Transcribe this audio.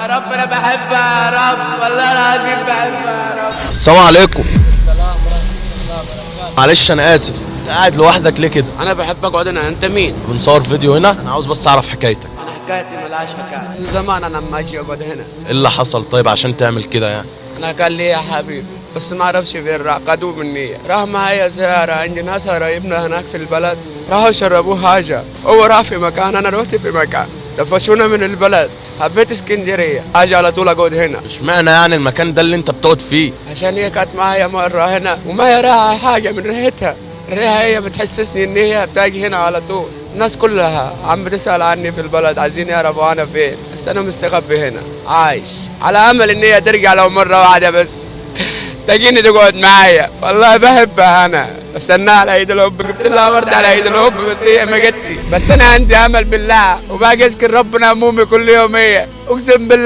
يا رب انا بحبها يا رب، والله العظيم بحبها يا رب. السلام عليكم. السلام ورحمة الله وبركاته. معلش انا اسف، انت قاعد لوحدك ليه كده؟ انا بحب اقعد هنا، انت مين؟ بنصور فيديو هنا، انا عاوز بس اعرف حكايتك. انا حكايتي ملهاش حكايه، من زمان انا لما اجي اقعد هنا. ايه اللي حصل طيب عشان تعمل كده يعني؟ انا كان لي حبيب بس ما اعرفش فين راح، قدوه مني. راح معايا زياره عند ناس قرايبنا هناك في البلد، راحوا شربوه حاجه، هو راح في مكان انا رحت في مكان، دفشونا من البلد. حبيت اسكندريه، اجي على طول اقعد هنا. اشمعنى يعني المكان ده اللي انت بتقعد فيه؟ عشان هي كانت معايا مره هنا وما يراها حاجه من ريحتها. الريحه هي بتحسسني ان هي بتاجي هنا على طول. الناس كلها عم بتسال عني في البلد، عايزين يعرفوا انا فين، بس انا مستخبي هنا عايش على امل ان هي ترجع لو مره واحده بس تجيني تقعد معايا. والله بحبها، انا بستناها على عيد الحب، جبت لها ورد على عيد الحب بس هي ما جتش. بس انا عندي امل بالله وباجي اشكر ربنا همومي كل يوم، هي اقسم بالله.